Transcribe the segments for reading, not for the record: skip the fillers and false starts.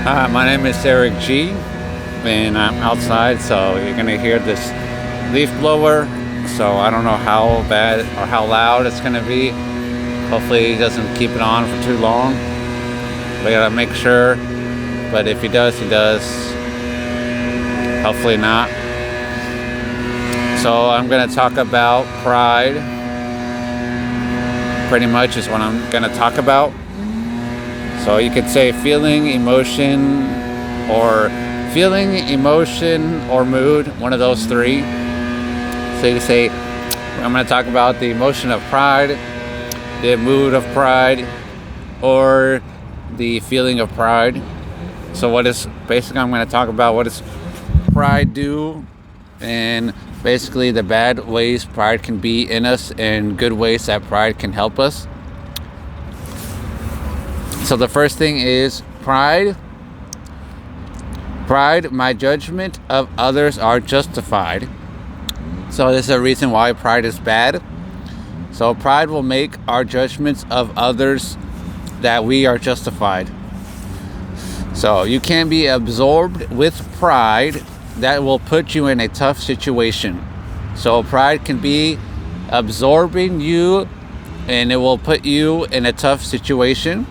My name is Eric G, and I'm outside, so you're gonna hear this leaf blower. So I don't know how bad or how loud it's gonna be. Hopefully, he doesn't keep it on for too long. We gotta make sure. But if he does, he does. Hopefully not. So I'm gonna talk about pride. Pretty much is what I'm gonna talk about. So you could say feeling, emotion, or mood, one of those three. So you can say, I'm going to talk about the emotion of pride, the mood of pride, or the feeling of pride. So I'm going to talk about what does pride do, and basically the bad ways pride can be in us and good ways that pride can help us. So the first thing is pride. Pride, my judgment of others are justified. So this is a reason why pride is bad. So pride will make our judgments of others that we are justified. So you can be absorbed with pride that will put you in a tough situation. So pride can be absorbing you and it will put you in a tough situation.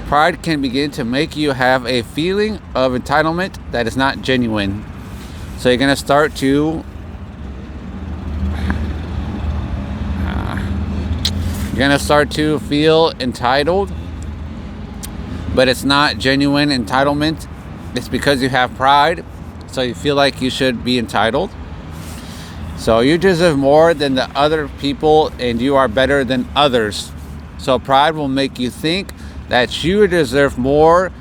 Pride can begin to make you have a feeling of entitlement that is not genuine. So you're going to start to feel entitled, but it's not genuine entitlement. It's because you have pride, so you feel like you should be entitled. So you deserve more than the other people, and you are better than others. So pride will make you think that you deserve more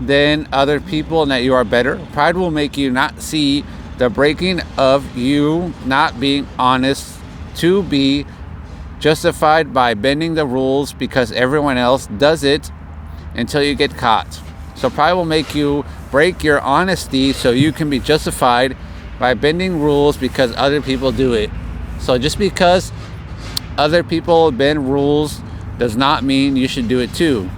than other people and that you are better. Pride will make you not see the breaking of you not being honest to be justified by bending the rules because everyone else does it until you get caught. So pride will make you break your honesty so you can be justified by bending rules because other people do it. So just because other people bend rules does not mean you should do it too.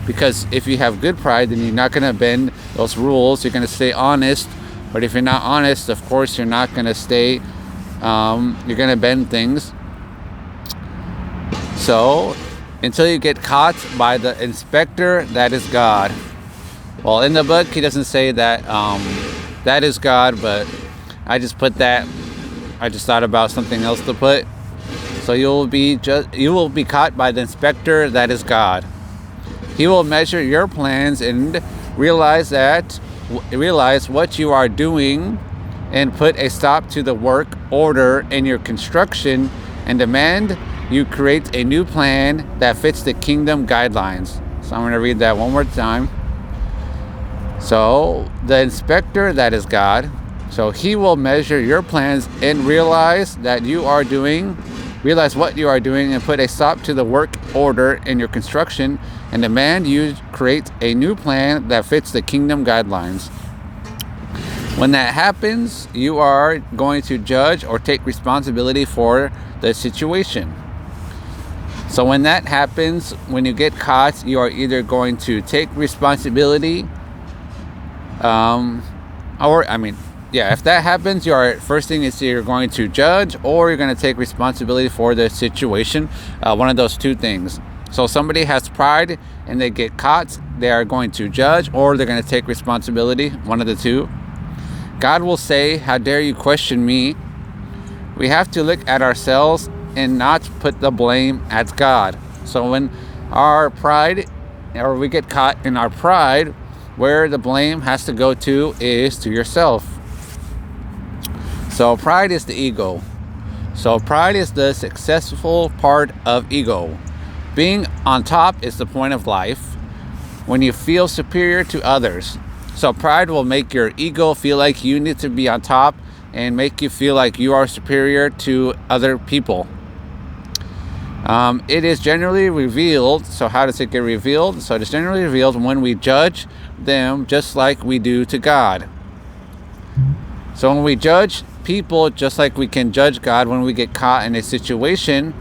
Because if you have good pride, then you're not going to bend those rules. You're going to stay honest. But if you're not honest, of course, you're not going to stay. You're going to bend things. So until you get caught by the inspector, that is God. Well, in the book, he doesn't say that that is God, but I just put that. I just thought about something else to put. So you will be caught by the inspector, that is God. He will measure your plans and realize what you are doing and put a stop to the work order in your construction and demand you create a new plan that fits the kingdom guidelines. So I'm going to read that one more time. So the inspector, that is God. So he will measure your plans and realize what you are doing and put a stop to the work order in your construction and demand you create a new plan that fits the kingdom guidelines. When that happens, you are going to judge or take responsibility for the situation. So when that happens, when you get caught, you are either going to take responsibility, if that happens, first thing is you're going to judge or you're going to take responsibility for the situation. One of those two things. So somebody has pride and they get caught, they are going to judge or they're going to take responsibility. One of the two. God will say, "How dare you question me?" We have to look at ourselves and not put the blame at God. So when our pride, or we get caught in our pride, where the blame has to go to is to yourself. So pride is the ego. So pride is the successful part of ego. Being on top is the point of life when you feel superior to others. So pride will make your ego feel like you need to be on top and make you feel like you are superior to other people. It is generally revealed. So how does it get revealed? So it is generally revealed when we judge them just like we do to God. So when we judge people just like we can judge God when we get caught in a situation,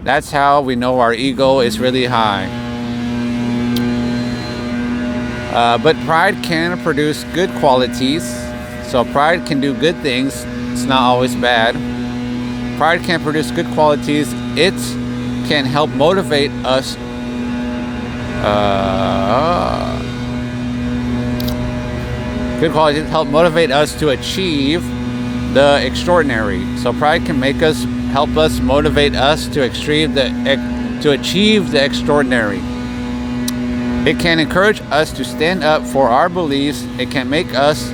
that's how we know our ego is really high. But pride can produce good qualities. So pride can do good things. It's not always bad. Pride can produce good qualities. It can help motivate us. Good qualities help motivate us to achieve the extraordinary. So pride can help us motivate us to achieve the extraordinary. It can encourage us to stand up for our beliefs. It can make us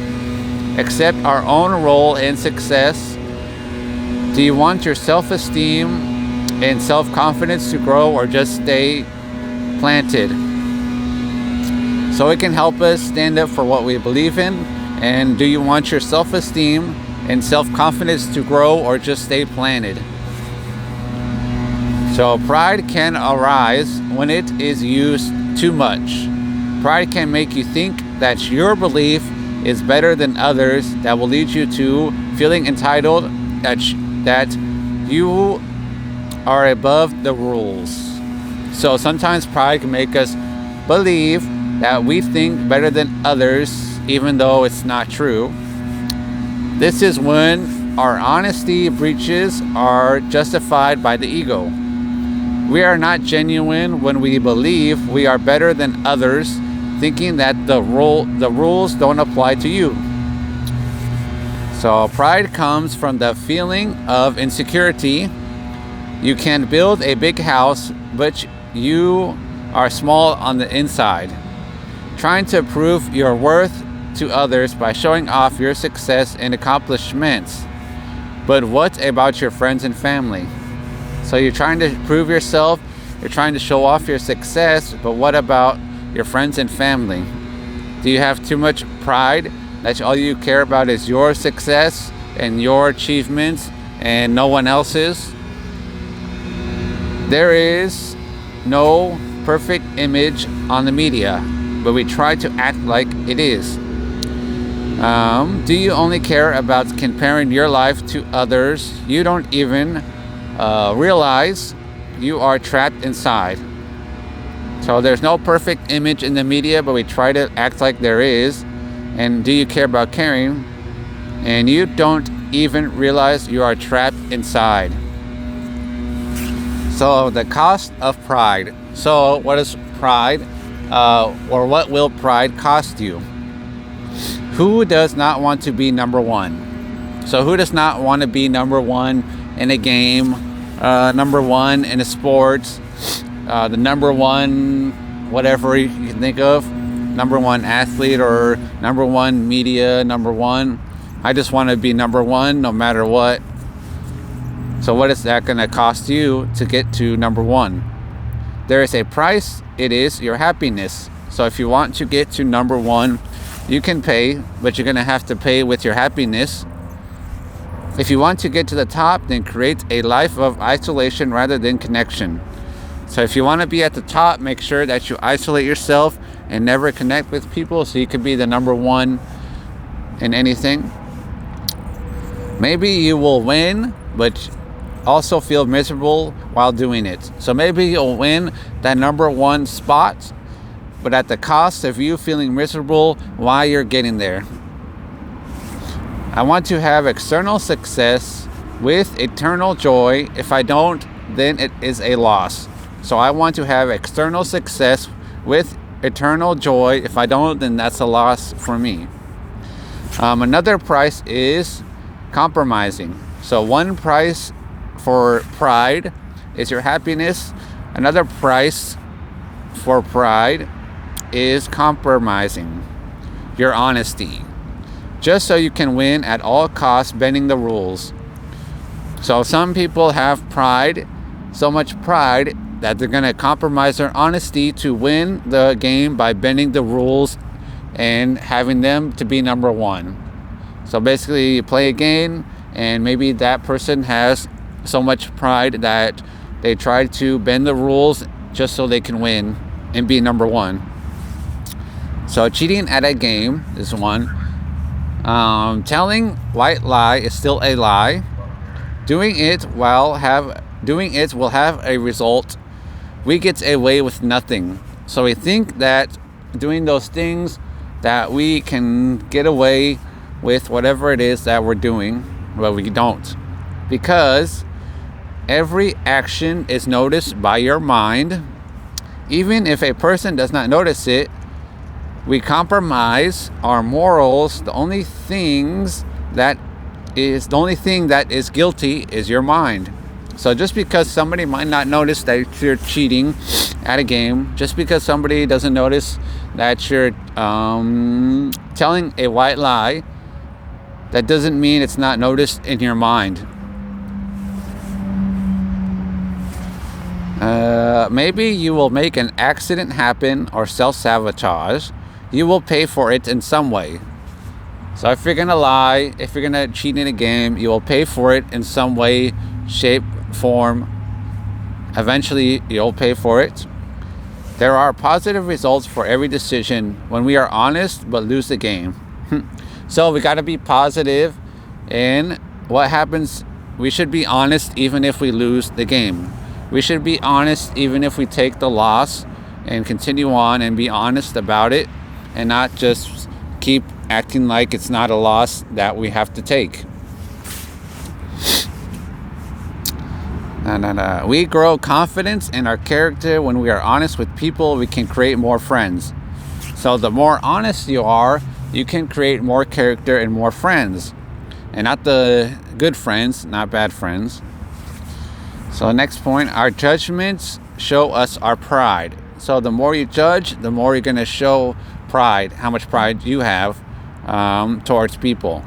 accept our own role in success. Do you want your self-esteem and self-confidence to grow or just stay planted? So it can help us stand up for what we believe in. And do you want your self-esteem and self-confidence to grow or just stay planted? So pride can arise when it is used too much. Pride can make you think that your belief is better than others. That will lead you to feeling entitled, that you are above the rules. So sometimes pride can make us believe that we think better than others, even though it's not true. This is when our honesty breaches are justified by the ego. We are not genuine when we believe we are better than others, thinking that the rules don't apply to you. So pride comes from the feeling of insecurity. You can build a big house, but you are small on the inside. Trying to prove your worth to others by showing off your success and accomplishments. But what about your friends and family? So you're trying to prove yourself, you're trying to show off your success, but what about your friends and family? Do you have too much pride that all you care about is your success and your achievements and no one else's? There is no perfect image on the media, but we try to act like it is. Do you only care about comparing your life to others? You don't even realize you are trapped inside. So there's no perfect image in the media, but we try to act like there is. And do you care about caring? And you don't even realize you are trapped inside. So the cost of pride. So what is pride? Or what will pride cost you? Who does not want to be number one? So who does not want to be number one in a game, number one in a sport, the number one whatever you can think of, number one athlete or number one media, number one. I just want to be number one no matter what. So what is that going to cost you to get to number one? There is a price. It is your happiness. So if you want to get to number one, you can pay, but you're going to have to pay with your happiness. If you want to get to the top, then create a life of isolation rather than connection. So if you want to be at the top, make sure that you isolate yourself and never connect with people so you can be the number one in anything. Maybe you will win, but also feel miserable while doing it. So maybe you'll win that number one spot, but at the cost of you feeling miserable while you're getting there. I want to have external success with eternal joy. If I don't, then it is a loss. So I want to have external success with eternal joy. If I don't, then that's a loss for me. Another price is compromising. So one price for pride is your happiness. Another price for pride is compromising your honesty, just so you can win at all costs, bending the rules. So some people have pride, so much pride, that they're going to compromise their honesty to win the game by bending the rules and having them to be number one. So basically you play a game and maybe that person has so much pride that they try to bend the rules just so they can win and be number one. So cheating at a game is one. Telling white lie is still a lie. Doing it will have a result. We get away with nothing. So we think that doing those things that we can get away with whatever it is that we're doing, but we don't. Because every action is noticed by your mind. Even if a person does not notice it, we compromise our morals. The only thing that is guilty is your mind. So just because somebody might not notice that you're cheating at a game, just because somebody doesn't notice that you're telling a white lie, that doesn't mean it's not noticed in your mind. Maybe you will make an accident happen or self-sabotage. You will pay for it in some way. So if you're gonna lie, if you're gonna cheat in a game, you will pay for it in some way, shape, form. Eventually, you'll pay for it. There are positive results for every decision when we are honest but lose the game. So we got to be positive in what happens. We should be honest even if we lose the game. We should be honest even if we take the loss, and continue on and be honest about it, and not just keep acting like it's not a loss that we have to take. We grow confidence in our character when we are honest with people. We can create more friends. So the more honest you are, you can create more character and more friends, and not the good friends, not bad friends. So next point, our judgments show us our pride. So the more you judge, the more you're going to show pride, how much pride you have towards people.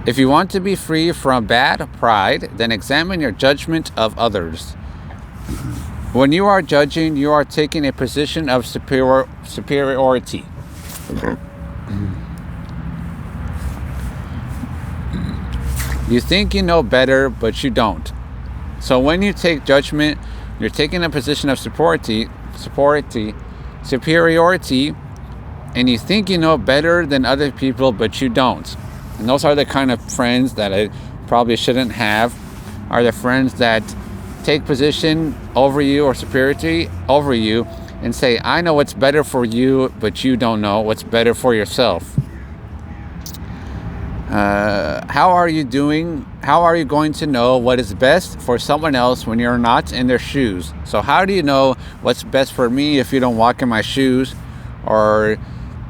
If you want to be free from bad pride, then examine your judgment of others. When you are judging, you are taking a position of superiority. You think you know better, but you don't. So when you take judgment, you're taking a position of superiority, and you think you know better than other people, but you don't. And those are the kind of friends that I probably shouldn't have, are the friends that take position over you or superiority over you and say, I know what's better for you, but you don't know what's better for yourself. How are you going to know what is best for someone else when you're not in their shoes? So how do you know what's best for me if you don't walk in my shoes? Or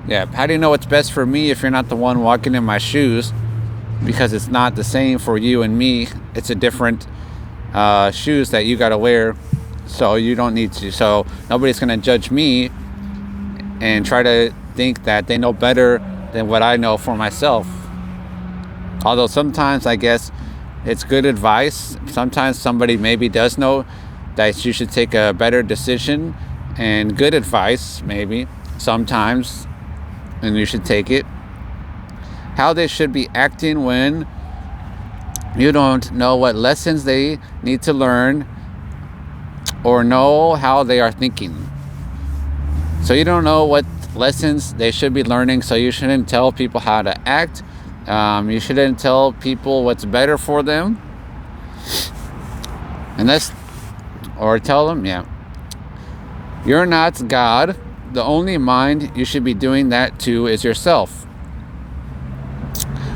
how do you know what's best for me if you're not the one walking in my shoes? Because it's not the same for you and me. It's a different shoes that you gotta wear, so you don't need to. So nobody's gonna judge me and try to think that they know better than what I know for myself. Although sometimes I guess it's good advice. Sometimes somebody maybe does know that you should take a better decision, and good advice maybe sometimes, and you should take it. How they should be acting when you don't know what lessons they need to learn or know how they are thinking. So you don't know what lessons they should be learning, so you shouldn't tell people how to act. You shouldn't tell people what's better for them. Or tell them, you're not God. The only mind you should be doing that to is yourself.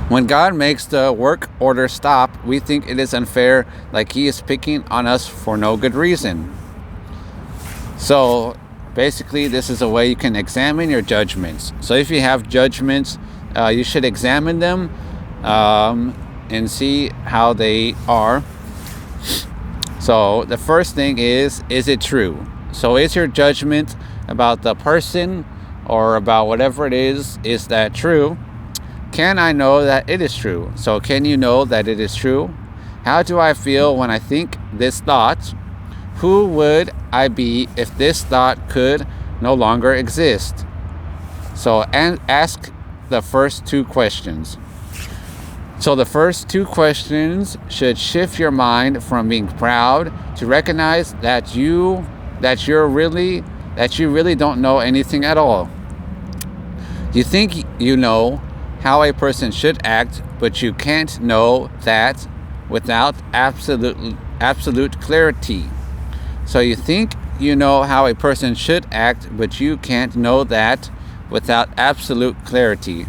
When God makes the work order stop, we think it is unfair, like He is picking on us for no good reason. So basically, this is a way you can examine your judgments. So if you have judgments, you should examine them and see how they are. So the first thing is it true? So is your judgment about the person or about whatever it is that true? Can I know that it is true? So can you know that it is true? How do I feel when I think this thought? Who would I be if this thought could no longer exist? So ask the first two questions. So the first two questions should shift your mind from being proud to recognize that you really don't know anything at all. You think you know how a person should act, but you can't know that without absolute clarity. So you think you know how a person should act, but you can't know that without absolute clarity.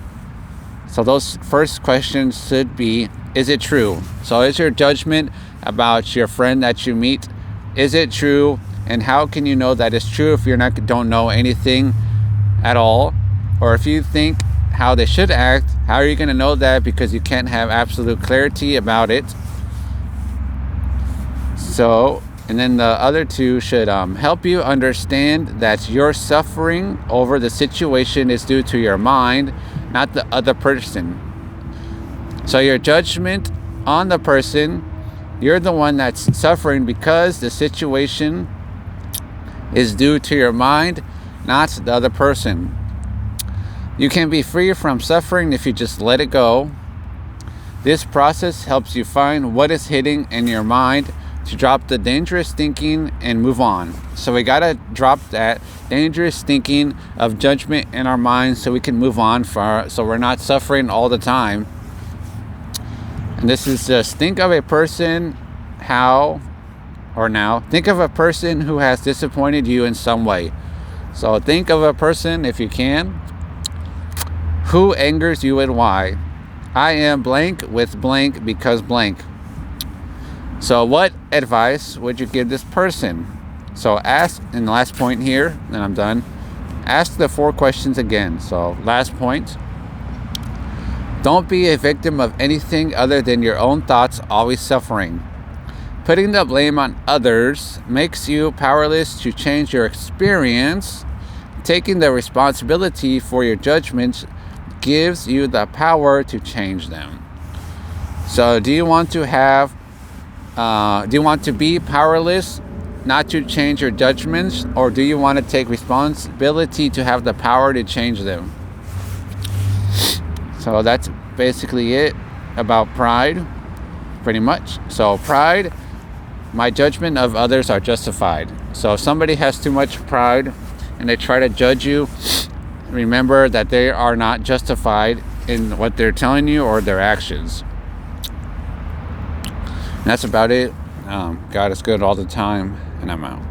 So those first questions should be, is it true? So is your judgment about your friend that you meet, is it true? And how can you know that it's true if don't know anything at all? Or if you think how they should act, how are you going to know that, because you can't have absolute clarity about it? So, and then the other two should help you understand that your suffering over the situation is due to your mind, not the other person. So your judgment on the person, you're the one that's suffering because the situation is due to your mind, not the other person. You can be free from suffering if you just let it go. This process helps you find what is hidden in your mind to drop the dangerous thinking and move on. So we gotta drop that dangerous thinking of judgment in our minds so we can move on so we're not suffering all the time. And this is just think of a person think of a person who has disappointed you in some way. So think of a person, if you can, who angers you and why. I am blank with blank because blank. So what advice would you give this person? So ask, in the last point here, and I'm done, ask the 4 questions again. So last point, don't be a victim of anything other than your own thoughts, always suffering. Putting the blame on others makes you powerless to change your experience. Taking the responsibility for your judgments gives you the power to change them. So do you want to be powerless, not to change your judgments, or do you want to take responsibility to have the power to change them? So that's basically it about pride, pretty much. So pride, my judgment of others are justified. So if somebody has too much pride and they try to judge you, remember that they are not justified in what they're telling you or their actions. And that's about it. God is good all the time, and I'm out.